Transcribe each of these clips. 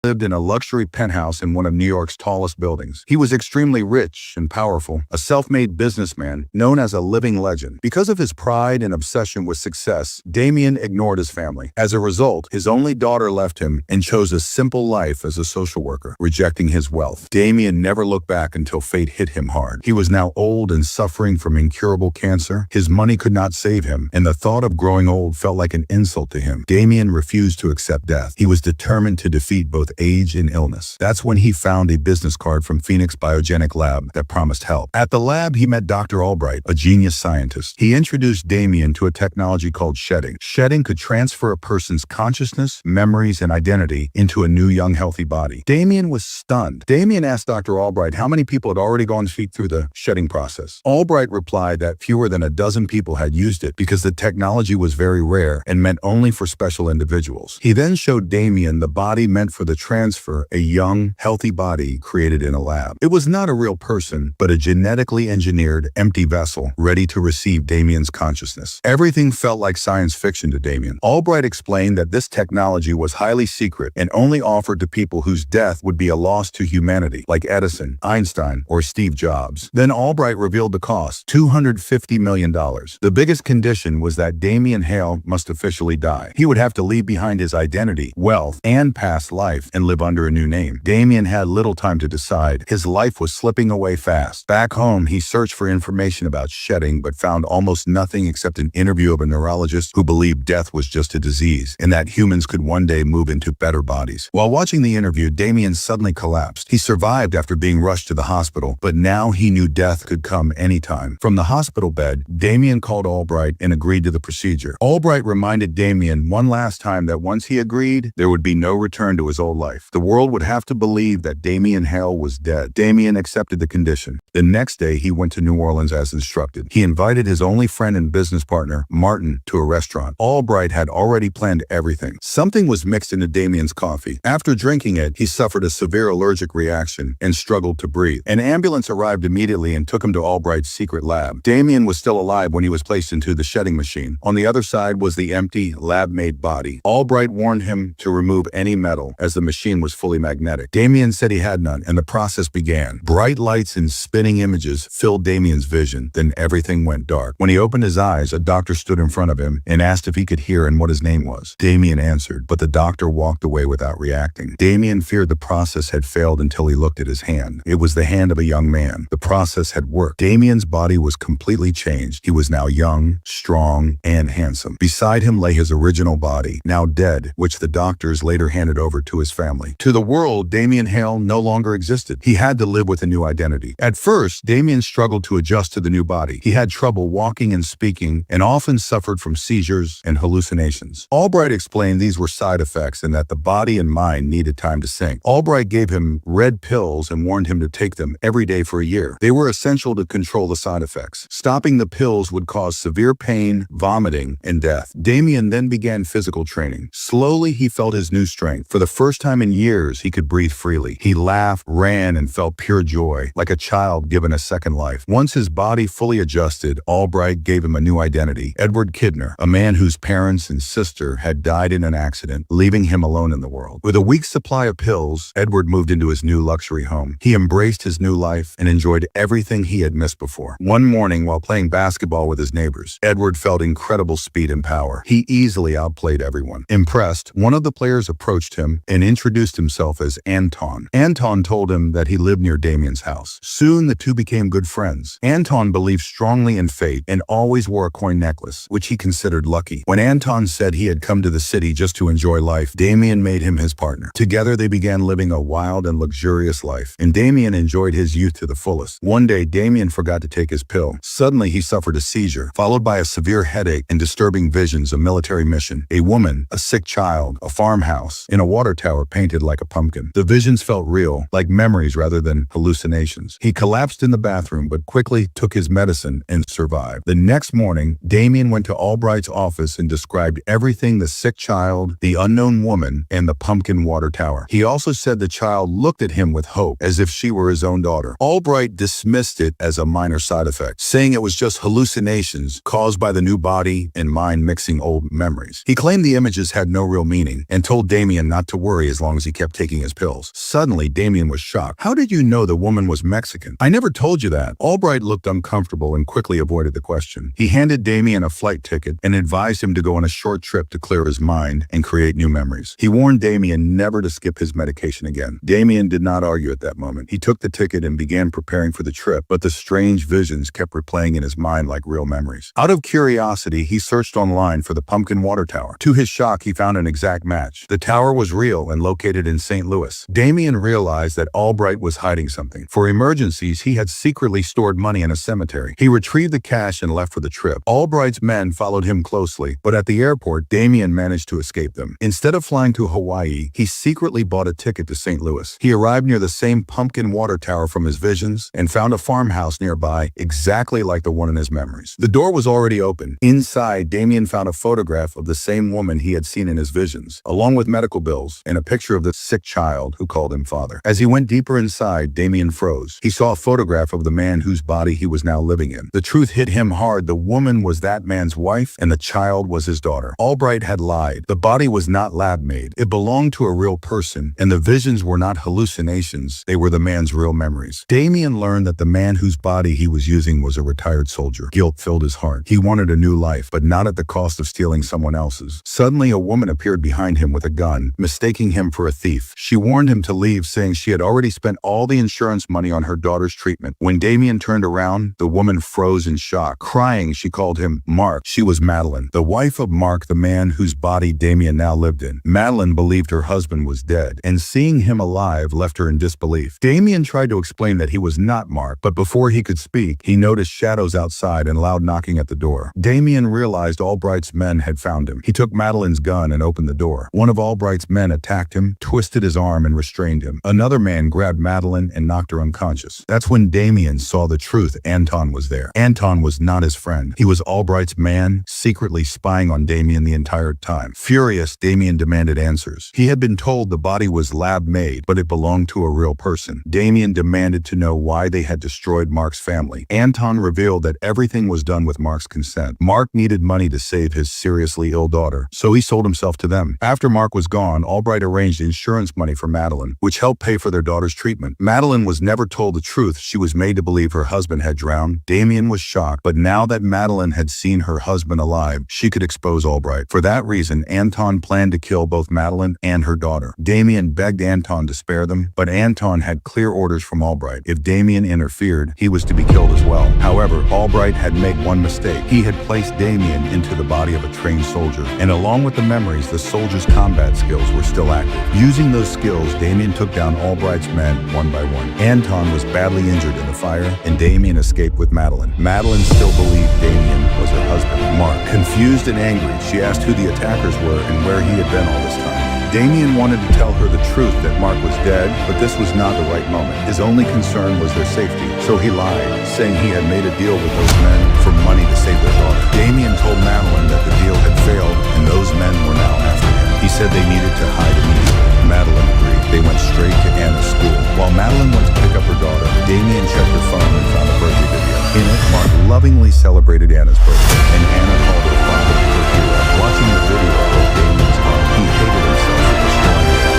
lived in a luxury penthouse in one of New York's tallest buildings. He was extremely rich and powerful, a self-made businessman known as a living legend. Because of his pride and obsession with success, Damian ignored his family. As a result, his only daughter left him and chose a simple life as a social worker, rejecting his wealth. Damian never looked back until fate hit him hard. He was now old and suffering from incurable cancer. His money could not save him, and the thought of growing old felt like an insult to him. Damian refused to accept death. He was determined to defeat both age and illness. That's when he found a business card from Phoenix Biogenic Lab that promised help. At the lab, he met Dr. Albright, a genius scientist. He introduced Damian to a technology called shedding. Shedding could transfer a person's consciousness, memories, and identity into a new young healthy body. Damian was stunned. Damian asked Dr. Albright how many people had already gone through the shedding process. Albright replied that fewer than a dozen people had used it because the technology was very rare and meant only for special individuals. He then showed Damian the body meant for the transfer, a young, healthy body created in a lab. It was not a real person, but a genetically engineered, empty vessel ready to receive Damian's consciousness. Everything felt like science fiction to Damian. Albright explained that this technology was highly secret and only offered to people whose death would be a loss to humanity, like Edison, Einstein, or Steve Jobs. Then Albright revealed the cost, $250 million. The biggest condition was that Damian Hale must officially die. He would have to leave behind his identity, wealth, and past life and live under a new name. Damian had little time to decide. His life was slipping away fast. Back home, he searched for information about shedding but found almost nothing except an interview of a neurologist who believed death was just a disease and that humans could one day move into better bodies. While watching the interview, Damian suddenly collapsed. He survived after being rushed to the hospital, but now he knew death could come anytime. From the hospital bed, Damian called Albright and agreed to the procedure. Albright reminded Damian one last time that once he agreed, there would be no return to his old life. The world would have to believe that Damian Hale was dead. Damian accepted the condition. The next day, he went to New Orleans as instructed. He invited his only friend and business partner, Martin, to a restaurant. Albright had already planned everything. Something was mixed into Damian's coffee. After drinking it, he suffered a severe allergic reaction and struggled to breathe. An ambulance arrived immediately and took him to Albright's secret lab. Damian was still alive when he was placed into the shedding machine. On the other side was the empty, lab-made body. Albright warned him to remove any metal, as the machine was fully magnetic. Damian said he had none, and the process began. Bright lights and spinning images filled Damian's vision. Then everything went dark. When he opened his eyes, a doctor stood in front of him and asked if he could hear and what his name was. Damian answered, but the doctor walked away without reacting. Damian feared the process had failed until he looked at his hand. It was the hand of a young man. The process had worked. Damian's body was completely changed. He was now young, strong, and handsome. Beside him lay his original body, now dead, which the doctors later handed over to his family. To the world, Damian Hale no longer existed. He had to live with a new identity. At first, Damian struggled to adjust to the new body. He had trouble walking and speaking and often suffered from seizures and hallucinations. Albright explained these were side effects and that the body and mind needed time to sync. Albright gave him red pills and warned him to take them every day for a year. They were essential to control the side effects. Stopping the pills would cause severe pain, vomiting, and death. Damian then began physical training. Slowly, he felt his new strength. For the first time in years, he could breathe freely. He laughed, ran, and felt pure joy, like a child given a second life. Once his body fully adjusted, Albright gave him a new identity, Edward Kidner, a man whose parents and sister had died in an accident, leaving him alone in the world. With a week's supply of pills, Edward moved into his new luxury home. He embraced his new life and enjoyed everything he had missed before. One morning, while playing basketball with his neighbors, Edward felt incredible speed and power. He easily outplayed everyone. Impressed, one of the players approached him and introduced himself as Anton. Anton told him that he lived near Damian's house. Soon, the two became good friends. Anton believed strongly in fate and always wore a coin necklace, which he considered lucky. When Anton said he had come to the city just to enjoy life, Damian made him his partner. Together, they began living a wild and luxurious life, and Damian enjoyed his youth to the fullest. One day, Damian forgot to take his pill. Suddenly, he suffered a seizure, followed by a severe headache and disturbing visions of military mission, a woman, a sick child, a farmhouse, and a water tower painted like a pumpkin. The visions felt real, like memories rather than hallucinations. He collapsed collapsed in the bathroom but quickly took his medicine and survived. The next morning, Damian went to Albright's office and described everything: the sick child, the unknown woman, and the pumpkin water tower. He also said the child looked at him with hope, as if she were his own daughter. Albright dismissed it as a minor side effect, saying it was just hallucinations caused by the new body and mind mixing old memories. He claimed the images had no real meaning and told Damian not to worry as long as he kept taking his pills. Suddenly, Damian was shocked. "How did you know the woman was Mexican?" "I never told you that." Albright looked uncomfortable and quickly avoided the question. He handed Damian a flight ticket and advised him to go on a short trip to clear his mind and create new memories. He warned Damian never to skip his medication again. Damian did not argue at that moment. He took the ticket and began preparing for the trip, but the strange visions kept replaying in his mind like real memories. Out of curiosity, he searched online for the pumpkin water tower. To his shock, he found an exact match. The tower was real and located in St. Louis. Damian realized that Albright was hiding something. For emergencies, he had secretly stored money in a cemetery. He retrieved the cash and left for the trip. Albright's men followed him closely, but at the airport, Damian managed to escape them. Instead of flying to Hawaii, he secretly bought a ticket to St. Louis. He arrived near the same pumpkin water tower from his visions and found a farmhouse nearby exactly like the one in his memories. The door was already open. Inside, Damian found a photograph of the same woman he had seen in his visions, along with medical bills and a picture of the sick child who called him father. As he went deeper inside, Damian froze. He saw a photograph of the man whose body he was now living in. The truth hit him hard. The woman was that man's wife, and the child was his daughter. Albright had lied. The body was not lab-made. It belonged to a real person, and the visions were not hallucinations. They were the man's real memories. Damian learned that the man whose body he was using was a retired soldier. Guilt filled his heart. He wanted a new life, but not at the cost of stealing someone else's. Suddenly, a woman appeared behind him with a gun, mistaking him for a thief. She warned him to leave, saying she had already spent all the insurance money on her daughter's treatment. When Damian turned around, the woman froze in shock. Crying, she called him Mark. She was Madeline, the wife of Mark, the man whose body Damian now lived in. Madeline believed her husband was dead, and seeing him alive left her in disbelief. Damian tried to explain that he was not Mark, but before he could speak, he noticed shadows outside and loud knocking at the door. Damian realized Albright's men had found him. He took Madeline's gun and opened the door. One of Albright's men attacked him, twisted his arm, and restrained him. Another man grabbed Madeline and knocked her unconscious. That's when Damian saw the truth. Anton was there. Anton was not his friend. He was Albright's man, secretly spying on Damian the entire time. Furious, Damian demanded answers. He had been told the body was lab-made, but it belonged to a real person. Damian demanded to know why they had destroyed Mark's family. Anton revealed that everything was done with Mark's consent. Mark needed money to save his seriously ill daughter, so he sold himself to them. After Mark was gone, Albright arranged insurance money for Madeline, which helped pay for their daughter's treatment. Madeline was never told the truth. She was made to believe her husband had drowned. Damian was shocked, but now that Madeline had seen her husband alive, she could expose Albright. For that reason, Anton planned to kill both Madeline and her daughter. Damian begged Anton to spare them, but Anton had clear orders from Albright. If Damian interfered, he was to be killed as well. However, Albright had made one mistake. He had placed Damian into the body of a trained soldier, and along with the memories, the soldier's combat skills were still active. Using those skills, Damian took down Albright's men one by one. Anton was badly injured in the fire, and Damian escaped with Madeline. Madeline still believed Damian was her husband, Mark. Confused and angry, she asked who the attackers were and where he had been all this time. Damian wanted to tell her the truth that Mark was dead, but this was not the right moment. His only concern was their safety, so he lied, saying he had made a deal with those men for money to save their daughter. Damian told Madeline that the deal had failed and those men were now after him. He said they needed to hide immediately. Madeline agreed. They went straight to Anna's school. While Madeline went to pick up her daughter, Damian checked her phone and found a birthday video. In it, Mark lovingly celebrated Anna's birthday, and Anna called her father her hero. Watching the video broke Damian's heart. He hated himself for destroying her.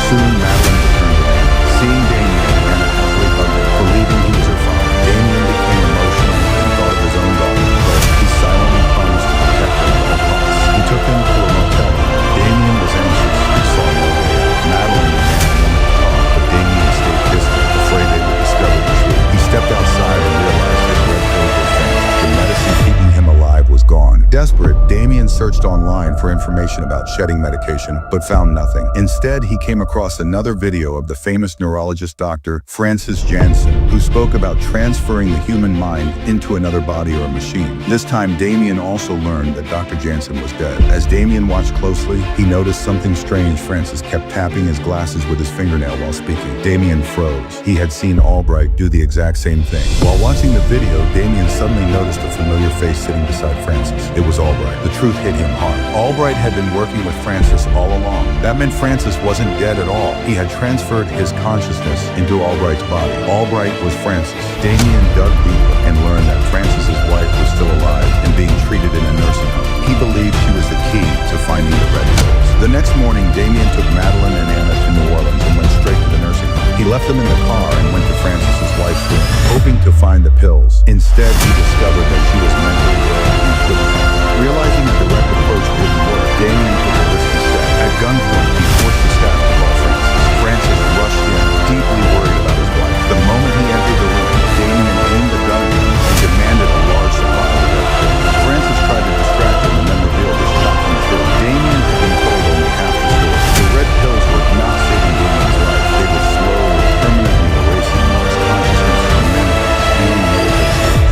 Soon, Madeline returned to Anna. Seeing Damian, Anna happily hugged him, believing he was her father. Damian became emotional and thought of his own daughter, but he silently promised to protect her at all costs. He took them to a motel. Damian was anxious. He saw no way. Madeline and Anna wanted to talk, but Damian stayed distant, afraid they would discover the truth. He stepped outside and realized his red coat was finished. The medicine keeping him alive was gone. Desperate, Damian searched searched online for information about shedding medication, but found nothing. Instead, he came across another video of the famous neurologist Dr. Francis Janssen, who spoke about transferring the human mind into another body or a machine. This time, Damian also learned that Dr. Janssen was dead. As Damian watched closely, he noticed something strange. Francis kept tapping his glasses with his fingernail while speaking. Damian froze. He had seen Albright do the exact same thing. While watching the video, Damian suddenly noticed a familiar face sitting beside Francis. It was Albright. The truth hit him hard. Albright had been working with Francis all along. That meant Francis wasn't dead at all. He had transferred his consciousness into Albright's body. Albright was Francis. Damian dug deeper and learned that Francis's wife was still alive and being treated in a nursing home. He believed she was the key to finding the red pills. The next morning, Damian took Madeline and Anna to New Orleans and went straight to the nursing home. He left them in the car and went to Francis's wife's room, hoping to find the pills. Instead, he discovered that she was mentally ill and couldn't help. Realizing a direct approach wouldn't work, Damian took a risky step. At gunpoint, he forced the staff to call Francis. Francis rushed in, deeply worried about his wife. The moment he entered the room, Damian aimed a gun at him and demanded a large supply of red pills. Francis tried to distract him and then revealed the shocking truth. Damian had been told only half the story. The red pills were not saving Damian's life. They were slowly, permanently erasing his consciousness and memory.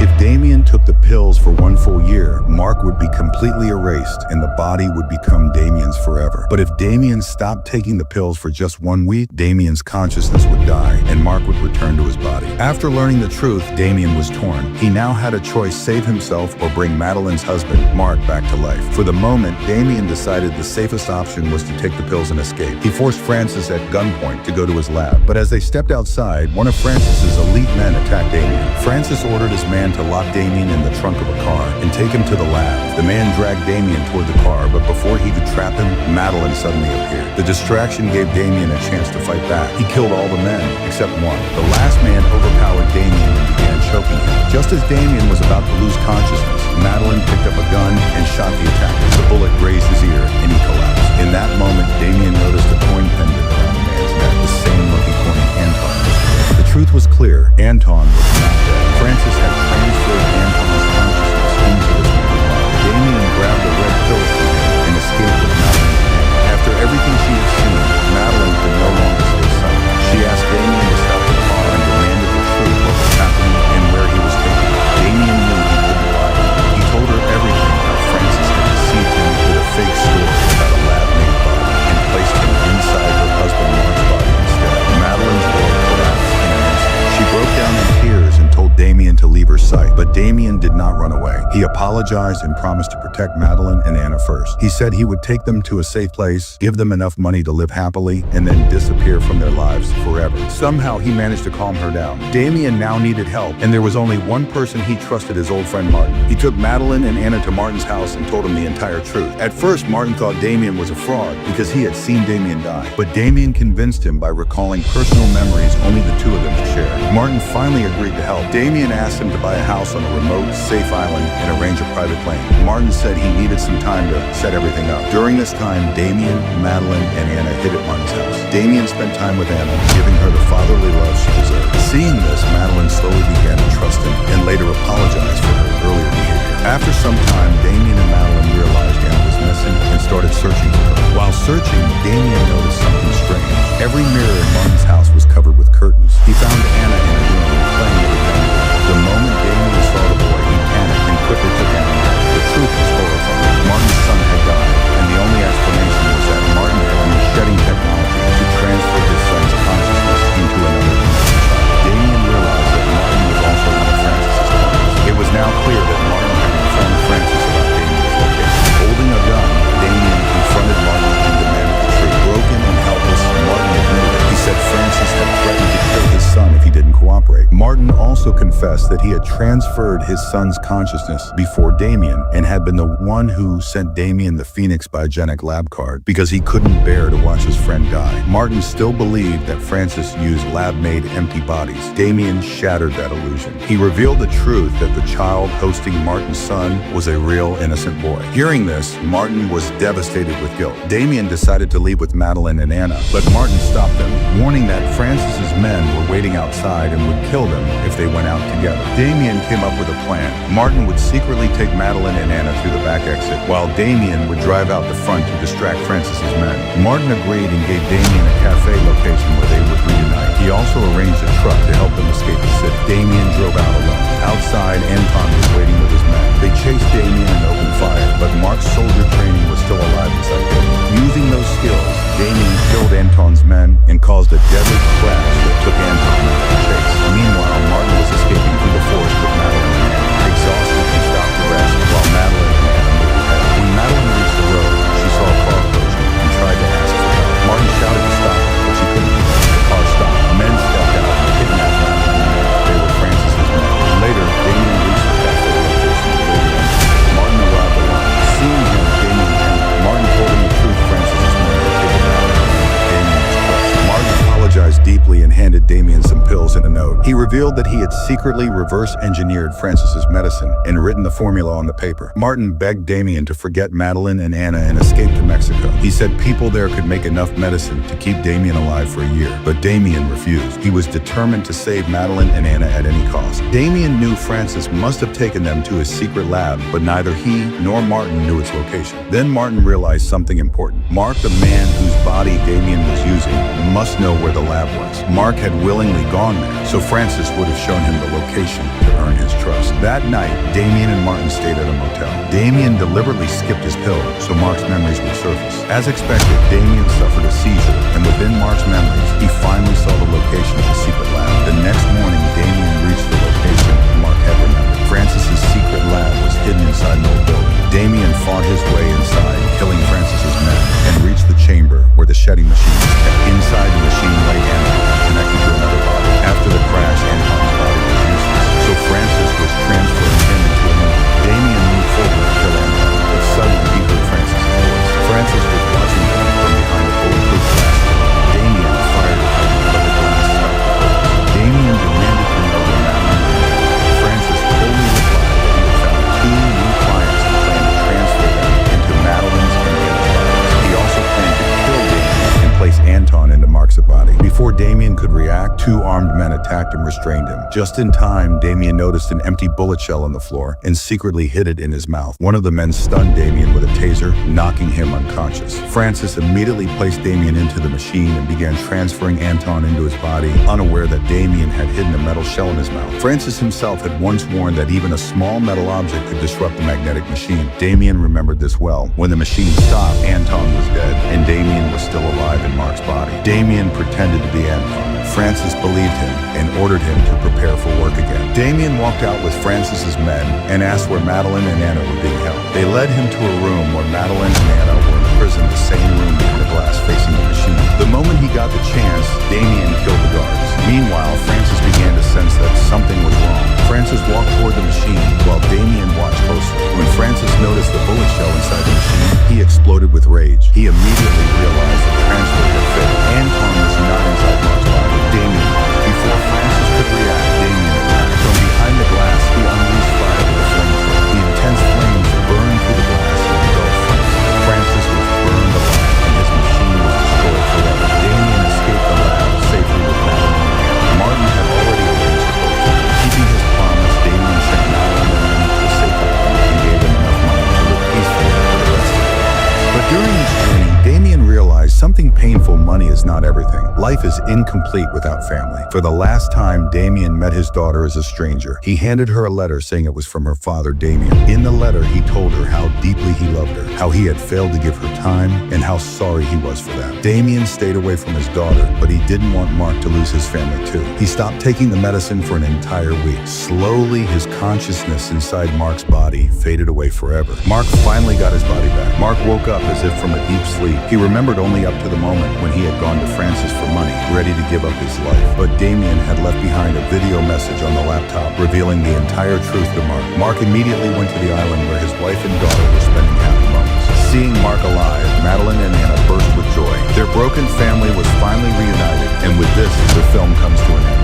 If Damian took the pills for 1 full year, Mark would be completely erased and the body would become Damian's forever. But if Damian stopped taking the pills for just 1 week, Damian's consciousness would die and Mark would return to his body. After learning the truth, Damian was torn. He now had a choice: save himself or bring Madeline's husband, Mark, back to life. For the moment, Damian decided the safest option was to take the pills and escape. He forced Francis at gunpoint to go to his lab. But as they stepped outside, one of Francis's elite men attacked Damian. Francis ordered his man to lock Damian in the trunk of a car and take him to the lab. The man dragged Damian toward the car, but before he could trap him, Madeline suddenly appeared. The distraction gave Damian a chance to fight back. He killed all the men, except one. The last man overpowered Damian and began choking him. Just as Damian was about to lose consciousness, Madeline picked up a gun and shot the attacker. The bullet grazed his ear and he collapsed. In that moment, Damian noticed a coin pendant around the man's neck, the same lucky coin Anton was wearing. The truth was clear. Anton was not dead. Francis had transferred Anton's consciousness into this man's body. Damian grabbed the red pills from him and escaped with Madeline's hand. After everything she had seen, Madeline could no longer stay silent. She asked Damian to stop the car and demanded the truth of what was happening and where he was taken. Damian knew he couldn't lie. He told her everything, how Francis had deceived him with a fake story about a lab-made body and placed him inside her husband Mark's body instead. Madeline's world collapsed in an instant. She broke down in tears and told Damian to leave her sight, but Damian did not run away. He apologized and promised to protect Madeline and Anna first. He said he would take them to a safe place, give them enough money to live happily, and then disappear from their lives forever. Somehow he managed to calm her down. Damian now needed help, and there was only one person he trusted: his old friend Martin. He took Madeline and Anna to Martin's house and told him the entire truth. At first, Martin thought Damian was a fraud because he had seen Damian die, but Damian convinced him by recalling personal memories only the two of them had shared. Martin finally agreed to help. Damian asked him to buy a house on a remote, safe island and arrange a private plane. Martin said he needed some time to set everything up. During this time, Damian, Madeline, and Anna hid at Martin's house. Damian spent time with Anna, giving her the fatherly love she deserved. Seeing this, Madeline slowly began to trust him and later apologized for her earlier behavior. After some time, Damian and Madeline realized Anna was missing and started searching for her. While searching, Damian noticed something strange. Every mirror in Martin's house was covered with curtains. He found Anna in a room playing with a gun. The moment Damian saw the boy, he panicked and quickly took Anna away. The truth was horrifying. Martin's son had died, and the only explanation was that Martin had used shedding technology to transfer his son's consciousness into another human child. Damian realized that Martin was also one of Francis's clients. It was now clear that Martin had informed Francis about Damian's location. Holding a gun, Damian confronted Martin and demanded the truth. Broken and helpless, Martin admitted it. He said Francis had threatened to kill his son if he didn't cooperate. Martin also confessed that he had transferred his son's consciousness before Damian and had been the one who sent Damian the Phoenix biogenic lab card because he couldn't bear to watch his friend die. Martin still believed that Francis used lab-made empty bodies. Damian shattered that illusion. He revealed the truth that the child hosting Martin's son was a real innocent boy. Hearing this, Martin was devastated with guilt. Damian decided to leave with Madeline and Anna, but Martin stopped them, warning that Francis's men were waiting outside and would kill them if they went out together. Damian came up with a plan. Martin would secretly take Madeline and Anna through the back exit, while Damian would drive out the front to distract Francis's men. Martin agreed and gave Damian a cafe location where they would reunite. He also arranged a truck to help them escape the city. Damian drove out alone. Outside, Anton was waiting with his men. They chased Damian and opened fire, but Mark's soldier training was still alive inside him. Using those skills, Damian killed Anton's men and caused a deadly crash that took Anton out of the chase. Meanwhile, Martin was escaping through the forest with Madeline and Anna. Exhausted, he stopped to rest, while Madeline and Anna moved ahead. When Madeline reached the road, she saw a car approaching and tried to ask for help. Martin shouted to stop her, but she couldn't do it. The car stopped. Men stepped out and kidnapped Madeline and Anna. They were Francis's men. Later, Damian reached the cafe location and waited on him. Martin arrived alone. Seeing him, Damian panicked. Martin told him the truth. Francis's men had taken Madeline and Anna. Damian was crushed. Martin apologized deeply and handed Damian some pills and a note. He revealed that he had secretly reverse-engineered Francis's medicine and written the formula on the paper. Martin begged Damian to forget Madeline and Anna and escape to Mexico. He said people there could make enough medicine to keep Damian alive for a year, but Damian refused. He was determined to save Madeline and Anna at any cost. Damian knew Francis must have taken them to his secret lab, but neither he nor Martin knew its location. Then Martin realized something important. Mark, the man whose body Damian was using, must know where the lab was. Mark had willingly gone there, so Francis would have shown him the location to earn his trust. That night, Damian and Martin stayed at a motel. Damian deliberately skipped his pill so Mark's memories would surface. As expected, Damian suffered a seizure, and within Mark's memories, he finally saw the location of the secret lab. The next morning, Damian reached the location Mark had remembered. Francis's secret lab was hidden inside an old building. Damian fought his way inside, killing Francis's men, and reached the chamber where the shedding machine was kept. Inside the machine lay Anton, connected to another body. After the crash, Anton's body was useless, so Francis was transferring him into a new. Damian moved forward to kill Anton, but suddenly he heard Francis's voice. Francis was watching him from behind a bulletproof glass door. Damian fired at him, but the glass stopped the bullets. Damian demanded to know where Madeline was. Francis coldly replied that he had found two new clients and planned to transfer them into Madeline's and Anna's bodies. He also planned to kill Damian and place Anton into Mark's body. Before Damian could react, two armed men attacked and restrained him. Just in time, Damian noticed an empty bullet shell on the floor and secretly hid it in his mouth. One of the men stunned Damian with a taser, knocking him unconscious. Francis immediately placed Damian into the machine and began transferring Anton into his body, unaware that Damian had hidden a metal shell in his mouth. Francis himself had once warned that even a small metal object could disrupt the magnetic machine. Damian remembered this well. When the machine stopped, Anton was dead, and Damian was still alive in Mark's body. Damian pretended to be Anton. Francis believed him and ordered him to prepare for work again. Damian walked out with Francis's men and asked where Madeline and Anna were being held. They led him to a room where Madeline and Anna were imprisoned, the same room behind the glass facing the machine. The moment he got the chance, Damian killed the guards. Meanwhile, Francis began to sense that something was wrong. Francis walked toward the machine while Damian watched closely. When Francis noticed the bullet shell inside the machine, he exploded with rage. He immediately realized the transfer had failed. Anton was not inside Mark's body. Damian was. Before Francis could react, Damian attacked. From behind the glass, he unleashed fire with a flamethrower. The intense flames burned through the glass and engulfed Francis. Francis was burned alive, and his machine was destroyed forever. Damian escaped the lab safely with Madeline and Anna. Martin had already arranged the boat for him. Keeping his promise, Damian sent Madeline and Anna to the safe island and gave them enough money to live peacefully for the rest of their lives. But during this journey, Damian realized something painful. Money is not everything. Life is incomplete without family. For the last time Damian met his daughter as a stranger, he handed her a letter saying it was from her father, Damian. In the letter, he told her how deeply he loved her, how he had failed to give her time, and how sorry he was for that. Damian stayed away from his daughter, but he didn't want Mark to lose his family too. He stopped taking the medicine for an entire week. Slowly, his consciousness inside Mark's body faded away forever. Mark finally got his body back. Mark woke up as if from a deep sleep. He remembered only up to the moment when he had gone to Francis for money, ready to give up his life. But Damian had left behind a video message on the laptop revealing the entire truth to Mark. Mark immediately went to the island where his wife and daughter were spending happy moments. Seeing Mark alive, Madeline and Anna burst with joy. Their broken family was finally reunited, and with this, the film comes to an end.